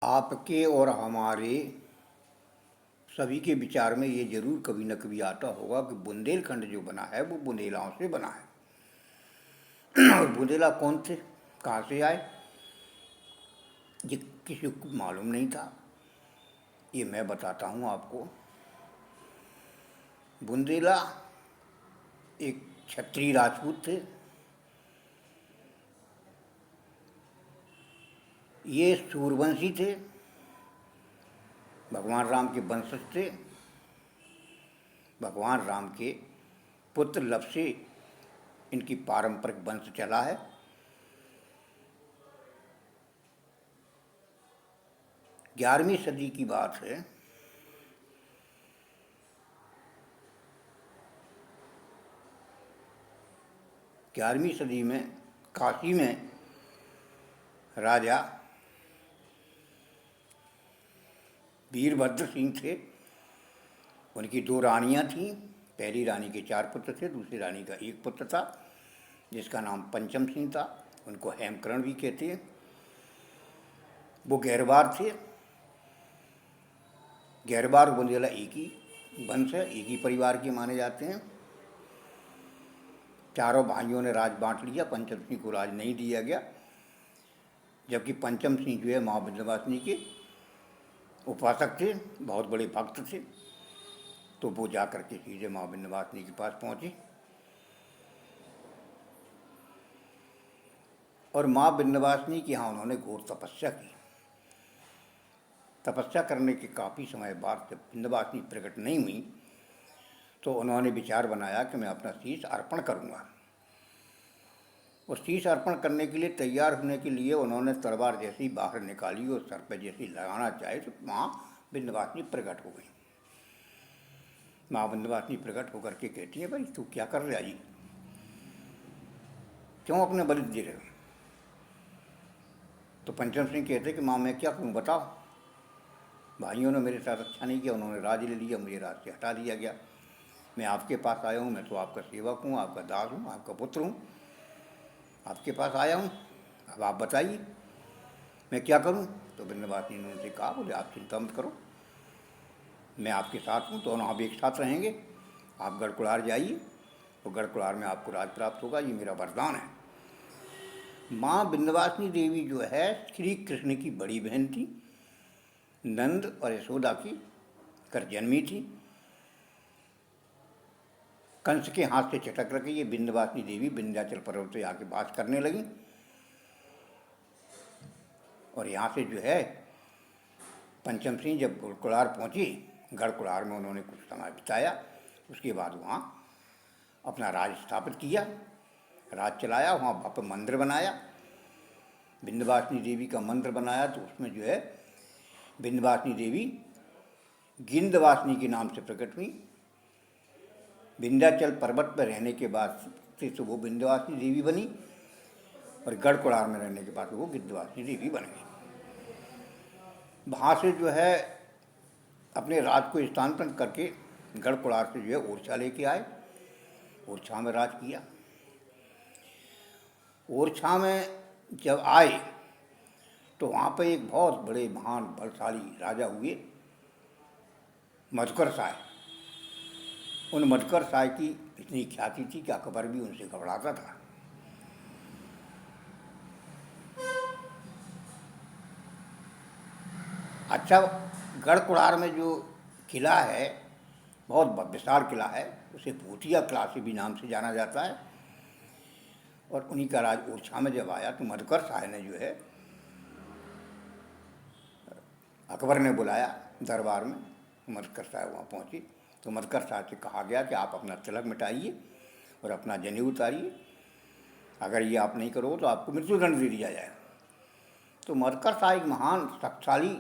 आपके और हमारे सभी के विचार में ये जरूर कभी न कभी आता होगा कि बुंदेलखंड जो बना है वो बुंदेलाओं से बना है। और बुंदेला कौन थे, कहाँ से आए, ये किसी को मालूम नहीं था। ये मैं बताता हूँ आपको। बुंदेला एक क्षत्रिय राजपूत थे। ये सूर्यवंशी थे, भगवान राम के वंशज थे। भगवान राम के पुत्र लव से इनकी पारंपरिक वंश चला है। ग्यारहवीं सदी की बात है। ग्यारहवीं सदी में काशी में राजा वीरभद्र सिंह थे। उनकी दो रानियां थीं। पहली रानी के चार पुत्र थे, दूसरी रानी का एक पुत्र था जिसका नाम पंचम सिंह था। उनको हेमकरण भी कहते हैं। वो गैरवार थे। गैरवार और बुंदेला एक ही वंश है, एक ही परिवार के माने जाते हैं। चारों भाइयों ने राज बांट लिया, पंचम सिंह को राज नहीं दिया गया। जबकि पंचम सिंह जो है माँ विंध्यवासिनी के उपासक थे, बहुत बड़े भक्त थे। तो वो जा करके सीधे माँ विंध्यवासिनी के पास पहुँचे और माँ विंध्यवासिनी के यहाँ उन्होंने घोर तपस्या की। तपस्या करने के काफ़ी समय बाद जब विंध्यवासिनी प्रकट नहीं हुई तो उन्होंने विचार बनाया कि मैं अपना शीश अर्पण करूँगा। और शीश अर्पण करने के लिए तैयार होने के लिए उन्होंने तलवार जैसी बाहर निकाली और सर पर जैसी लगाना चाहे तो माँ विंध्यवासिनी प्रकट हो गई। माँ विंध्यवासिनी प्रकट होकर के कहती है, भाई तू क्या कर रहा जी, क्यों अपने बलि दे रहे हो? तो पंचम सिंह कहते कि माँ मैं क्या करूँ बताओ। भाइयों ने मेरे साथ अच्छा नहीं किया, उन्होंने राज ले लिया, मुझे राज से हटा दिया गया। मैं आपके पास आया हूँ, मैं तो आपका सेवक हूँ, आपका दास हूँ, आपका पुत्र हूँ, आपके पास आया हूँ। अब आप बताइए मैं क्या करूँ। तो विंध्यवासिनी ने उनसे कहा, बोले आप चिंता मत करो, मैं आपके साथ हूँ, दोनों आप एक साथ रहेंगे। आप गढ़कुलार जाइए और गढ़कुलार में आपको राज प्राप्त होगा, ये मेरा वरदान है। माँ विंध्यवासिनी देवी जो है श्री कृष्ण की बड़ी बहन थी, नंद और यशोदा की कर जन्मी थी। कंस के हाथ से चटक रखी ये विंध्यवासिनी देवी विंध्याचल पर्वत से आके वास करने लगी। और यहाँ से जो है पंचम सिंह जब गढ़कुलार पहुँची, गढ़कुलार में उन्होंने कुछ समय बिताया। उसके बाद वहाँ अपना राज स्थापित किया, राज चलाया। वहाँ भव्य मंदिर बनाया, विंध्यवासिनी देवी का मंदिर बनाया। तो उसमें जो है विंध्यवासिनी देवी गिंधवासिनी के नाम से प्रकट हुई। विंध्याचल पर्वत पर रहने के बाद से तो वो विंध्यवासिनी देवी बनी और गढ़कुलार में रहने के बाद वो गिंधवासिनी देवी बन गई। वहाँ से जो है अपने राज को स्थानांतरण करके गढ़कुलार से जो है ओरछा लेके आए। ओरछा में राज किया। ओरछा में जब आए तो वहाँ पर एक बहुत बड़े महान बलशाली राजा हुए, मधुकर साय। उन मधुकर साय की इतनी ख्याति थी कि अकबर भी उनसे घबराता था। अच्छा, गढ़कुलार में जो किला है बहुत विशाल किला है, उसे भूतिया किला से भी नाम से जाना जाता है। और उन्हीं का राज ओरछा में जब आया तो मधुकर साय ने जो है अकबर ने बुलाया दरबार में। मधुकर साय वहाँ पहुँची तो मधुकर साय से कहा गया कि आप अपना तिलक मिटाइए और अपना जनेऊ उतारिए, अगर ये आप नहीं करोगे तो आपको मृत्युदंड दे दिया जाए। तो मधुकर साय एक महान शक्तिशाली,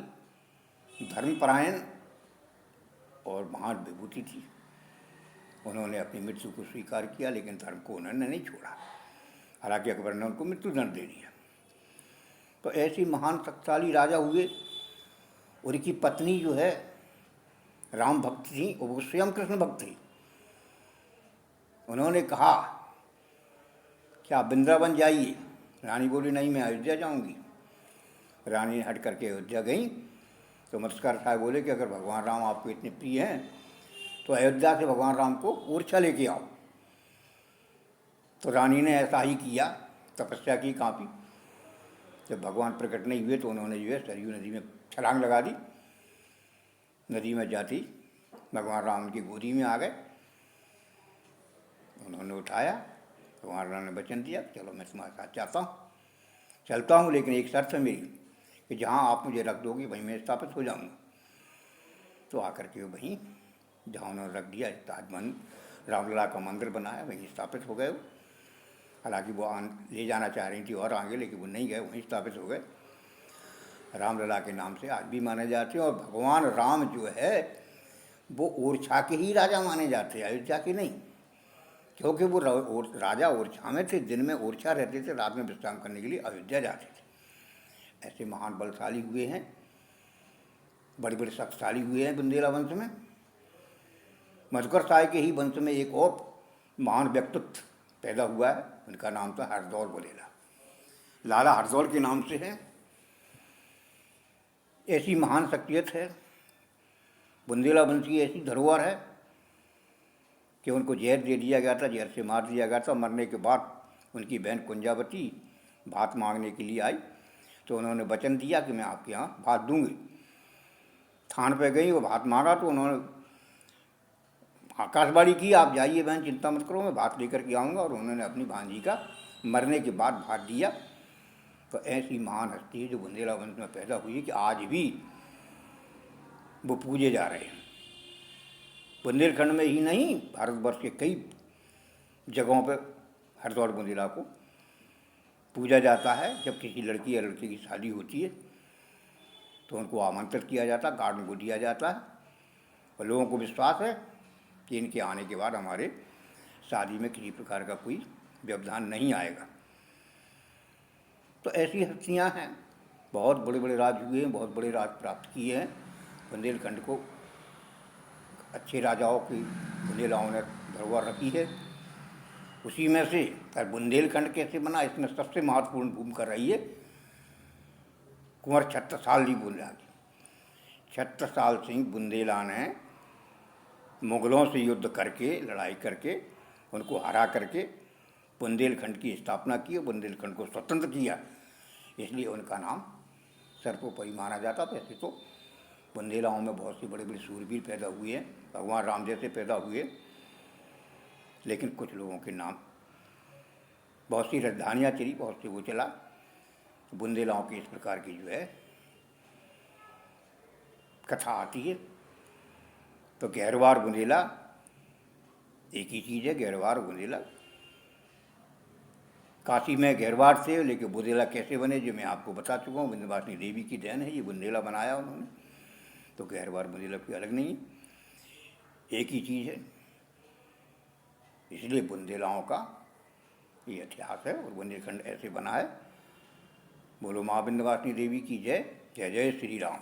धर्मपरायण और महान विभूति थी। उन्होंने अपनी मृत्यु को स्वीकार किया, लेकिन धर्म को उन्होंने नहीं छोड़ा। हालांकि अकबर ने उनको मृत्युदंड दे दिया। तो ऐसे महान शक्तिशाली राजा हुए। उनकी पत्नी जो है राम भक्त थी, वो स्वयं कृष्ण भक्त थी। उन्होंने कहा कि आप वृंदावन जाइए। रानी बोली नहीं, मैं अयोध्या जाऊंगी। रानी हट करके अयोध्या गई तो मत्स्यकार साहब बोले कि अगर भगवान राम आपको इतने प्रिय हैं तो अयोध्या से भगवान राम को ओरछा लेके आओ। तो रानी ने ऐसा ही किया, तपस्या की काफ़ी। जब भगवान प्रकट नहीं हुए तो उन्होंने जो है सरयू नदी में छलांग लगा दी। नदी में जाती भगवान राम की गोदी में आ गए, उन्होंने उठाया। भगवान राम ने वचन दिया, चलो मैं तुम्हारे साथ जाता हूँ, चलता हूँ, लेकिन एक शर्त है मेरी कि जहाँ आप मुझे रख दोगे वहीं मैं स्थापित हो जाऊँगा। तो आकर के वहीं जहाँ उन्होंने रख दिया, ताजमहल रामलला का मंदिर बनाया, वहीं स्थापित हो गए। हालांकि वो ले जाना चाह रही थी और आगे, लेकिन वो नहीं गए, वहीं स्थापित हो गए। रामलला के नाम से आज भी माने जाते हैं। और भगवान राम जो है वो ओरछा के ही राजा माने जाते हैं, अयोध्या के नहीं, क्योंकि वो राजा ओरछा में थे, दिन में ओरछा रहते थे, रात में विश्राम करने के लिए अयोध्या जाते थे। ऐसे महान बलशाली हुए हैं, बड़े बड़े शक्तिशाली हुए हैं बुंदेला वंश में। मधुकर साय के ही वंश में एक और महान व्यक्तित्व पैदा हुआ है, उनका नाम था हरदौल बुंदेला, लाला हरदौल के नाम से है। ऐसी महान शख्सियत है, बुंदेला वंश की ऐसी धरोहर है कि उनको जहर दे दिया गया था, जहर से मार दिया गया था। मरने के बाद उनकी बहन कुंजावती भात मांगने के लिए आई तो उन्होंने वचन दिया कि मैं आपके यहाँ भात दूंगी। थान पे गई, वो भात मांगा तो उन्होंने आकाशवाणी की, आप जाइए बहन, चिंता मत करो, मैं भात लेकर के आऊँगा। और उन्होंने अपनी भांजी का मरने के बाद भात दिया। तो ऐसी महान हस्ती है जो बुंदेला वंश में पैदा हुई है कि आज भी वो पूजे जा रहे हैं। बुंदेलखंड में ही नहीं, भारतवर्ष के कई जगहों पर हरदौल बुंदेला को पूजा जाता है। जब किसी लड़की या लड़के की शादी होती है तो उनको आमंत्रित किया जाता है, कार्ड उनको दिया जाता है, और लोगों को विश्वास है कि इनके आने के बाद हमारे शादी में किसी प्रकार का कोई व्यवधान नहीं आएगा। तो ऐसी हस्तियाँ हैं, बहुत बड़े बड़े राज हुए हैं, बहुत बड़े राज प्राप्त किए हैं। बुंदेलखंड को अच्छे राजाओं की बुंदेलाओं ने धरोहर रखी है। उसी में से बुंदेलखंड कैसे बना, इसमें सबसे महत्वपूर्ण भूमिका रही है कुंवर छत्रसाल जी बुंदेला की। छत्रसाल सिंह बुंदेला ने मुगलों से युद्ध करके, लड़ाई करके, उनको हरा करके बुंदेलखंड की स्थापना की और बुंदेलखंड को स्वतंत्र किया, इसलिए उनका नाम सर्वोपरि माना जाता। वैसे तो बुंदेलाओं में बहुत से बड़े बड़े सूरवीर पैदा हुए हैं, भगवान राम जैसे पैदा हुए, लेकिन कुछ लोगों के नाम, बहुत सी राजधानियाँ चली, बहुत से वो चला। बुंदेलाओं की इस प्रकार की जो है कथा आती है। तो गहरवार बुंदेला एक ही चीज़ है, गहरवार बुंदेला। काशी में गहरवार थे, लेकिन बुंदेला कैसे बने जो मैं आपको बता चुका हूँ। विंध्यवासिनी देवी की देन है, ये बुंदेला बनाया उन्होंने। तो गहरवार बुंदेला कोई अलग नहीं है, एक ही चीज़ है। इसलिए बुंदेलाओं का ये इतिहास है और बुंदेलखंड ऐसे बना है। बोलो माँ विंध्यवासिनी देवी की जय। जय जय श्री राम।